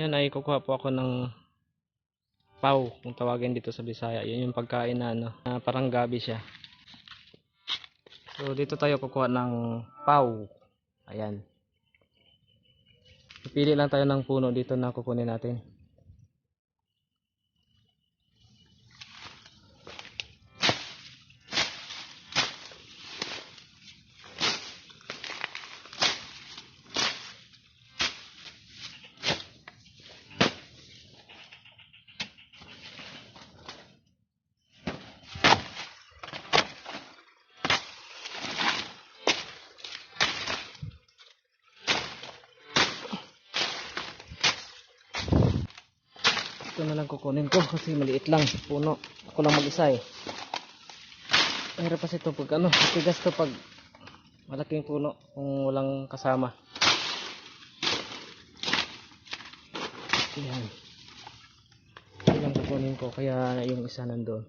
ngayon ay kukuha po ako ng pau, kung tawagin dito sa Bisaya. Yun yung pagkain na ano, na parang gabi siya. So dito tayo kukuha ng pau. Ayan. Pipili lang tayo ng puno dito na kukunin natin. Ito na lang kukunin ko kasi maliit lang puno. Ako lang mag-isa eh. Mahirap kasi ito pag ano, tigas to pag malaking puno kung walang kasama. Ayan. Ito lang kukunin ko kaya yung isa nandoon.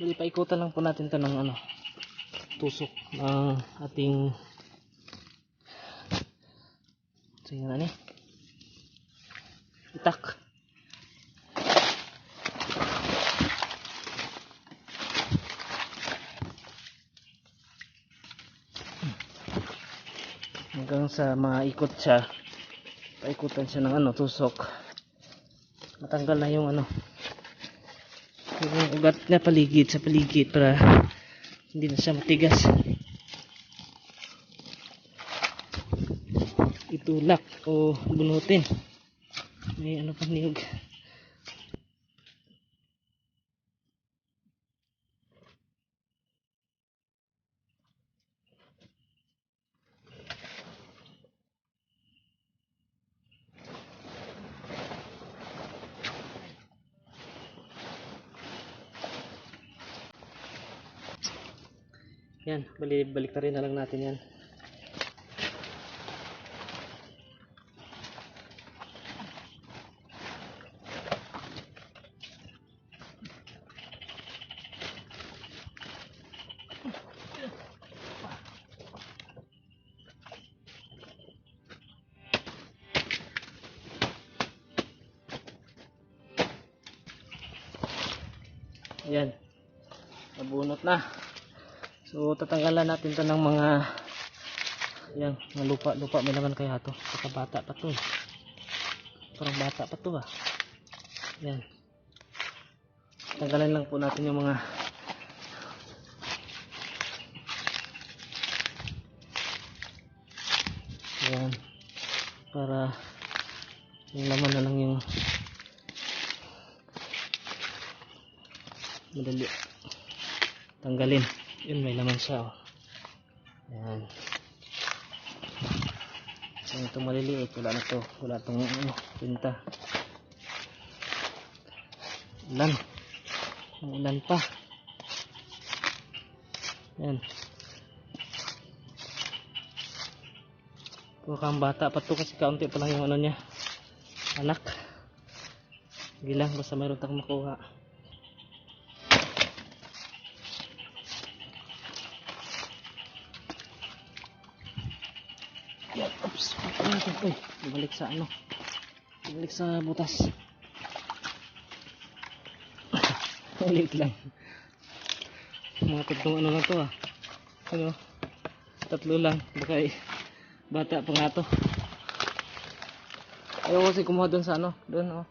Hindi, paikutan lang po natin ito ng ano, tusok ng ating itak. Hanggang sa maikot siya, paikutan siya ng ano, tusok. Matanggal na yung ano, yung ugat na sa paligid para hindi na siya matigas. Itulak o bunutin. May ano pa niyog. Yan, balik na rin na lang natin yan. Yan, nabunot na. So tatanggalan natin to ng mga yan, mga lupa may naman kaya to. Saka bata pa to. Parang bata pa to ah. Yan. Tanggalan lang po natin yung mga yan, para yung laman na lang yung madali tanggalin. Yun, may laman siya oh. Yan. So ito maliliit, wala na to, wala tong ano, pinta. Ulan pa. Yan. Mukhang bata pa to kasi kaunti pa lang yung ano niya, anak. Sige lang, basta mayroon tayong makuha. Yan, oops. Uy, bumalik sa ano, bumalik sa butas. Ulit lang. Mga tatlong ano lang to ah. Ano, tatlo lang. Baka bata pa nga to. Ayaw kasi kumuha doon sa ano, doon oh.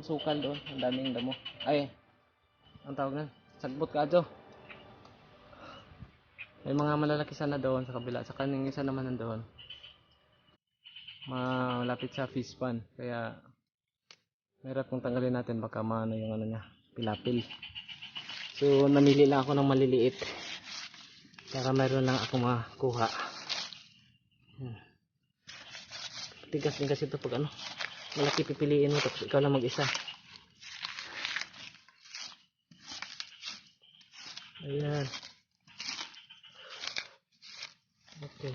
Sukal doon, ang daming damo. Ay, ang tawag na, sagbot ka adto. May mga malalaki sana doon sa kabila, sa kaning isa naman nandoon. Malapit sa fish pond, kaya mahirap kung tanggalin natin, baka maano yung ano niya, pilapil. So namili lang ako ng maliliit para mayroon lang ako makuha. Tigas din kasi ito pag ano, malaki pipiliin mo tapos ikaw lang mag-isa. Ayan. Okay.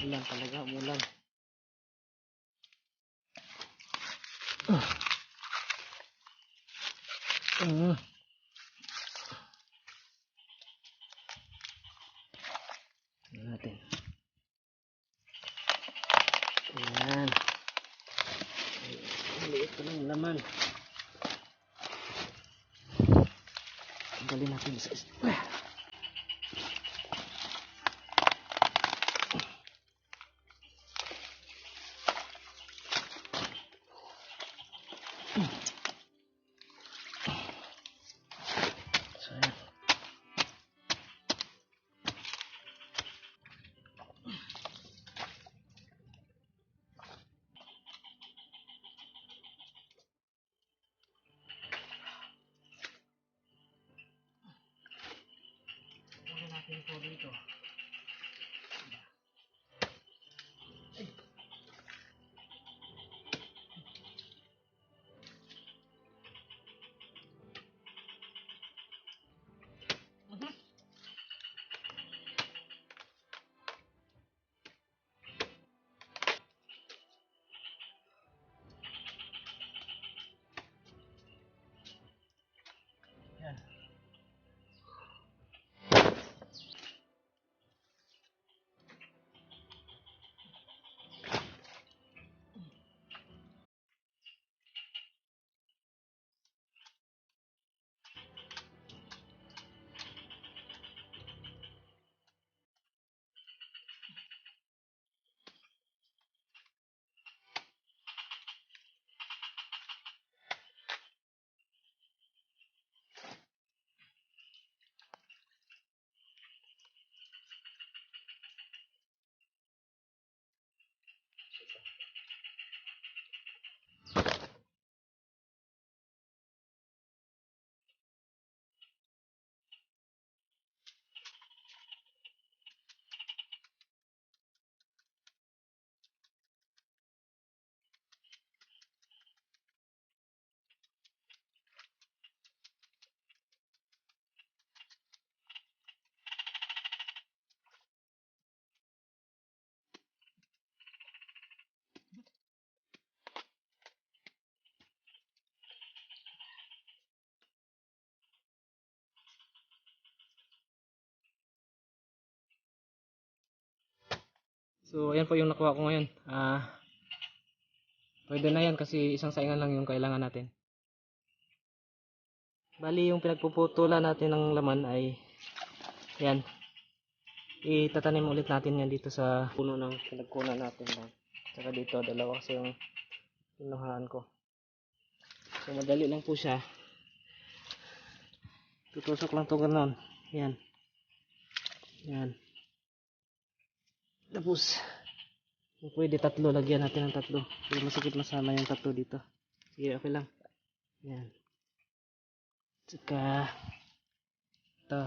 Ulan talaga, umulan. Natin. Ayan. Maliit ko ng laman. Tanggalin natin sa isa. So, ayan. Kunin natin ito dito. Ayan. So ayan po yung nakuha ko ngayon. Pwede na yan kasi isang saingan lang yung kailangan natin. Bali yung pinagpuputulan natin ng laman ay yan. Itatanim ulit natin yan dito sa puno ng pinagkunan natin lang. Saka dito dalawa kasi yung pinuhaan ko. So madali lang po siya. Tutusok lang to ganoon. Yan. Yan. Tapos pwede tatlo, lagyan natin ng tatlo. Pero masikip masama yung tatlo dito. Sige, okay lang. Yan. Saka ito.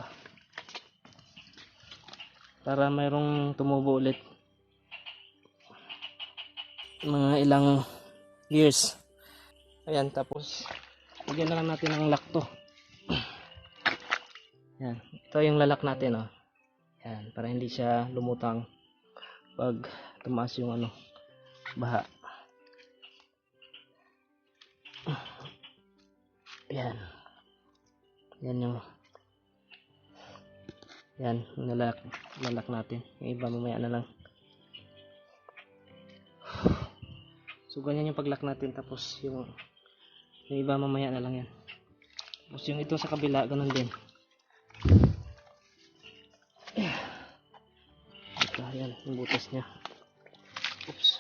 Para mayroong tumubo ulit. Mga ilang years. Ayan, tapos lagyan na lang natin ng lock to. Yan. Ito yung lalak natin, oh. Yan, para hindi siya lumutang pag tumaas yung ano, baha. Yan. Yan yung lalak natin. Yung iba mamaya na lang. So ganyan yung paglock natin, tapos yung iba mamaya na lang yan. Tapos yung ito sa kabila, ganun din. Ito, yan, yung butas niya. Oops.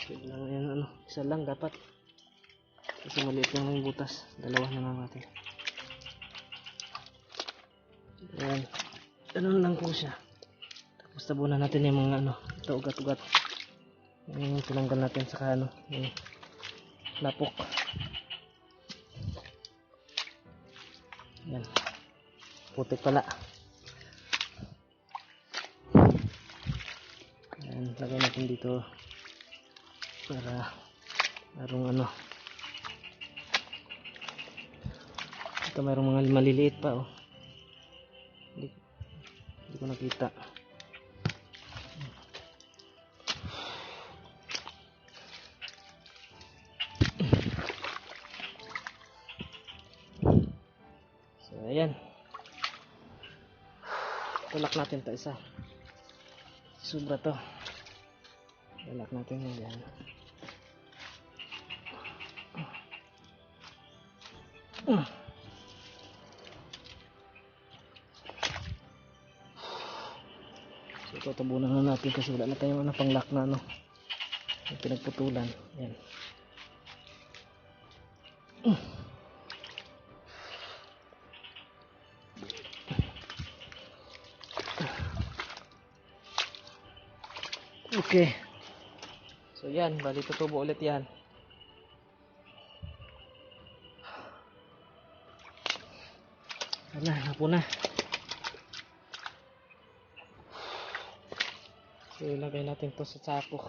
Sige lang yan, ano, isa lang dapat. Kasi maliit lang yung butas. Dalawa na lang natin. Ayan. Ganun lang po siya. Tapos tabunan natin yung mga ano, ito ugat-ugat. Yung tinanggal natin sa ano, yung lapok. Yan. Putik pala. Yan, lagay natin dito para mayroong ano. Ito mayroong mga maliliit pa, oh. Hindi ko nakita. So ayan, tulak natin to isa. Sobra to. Tulak natin yan. So ito tabunan na natin kasi wala na tayong ano, pang lock na ano, yung pinagputulan. Yan. Okay. So yan, bali tutubo ulit yan. Ano, hapon na. So ilagay natin to sa sako.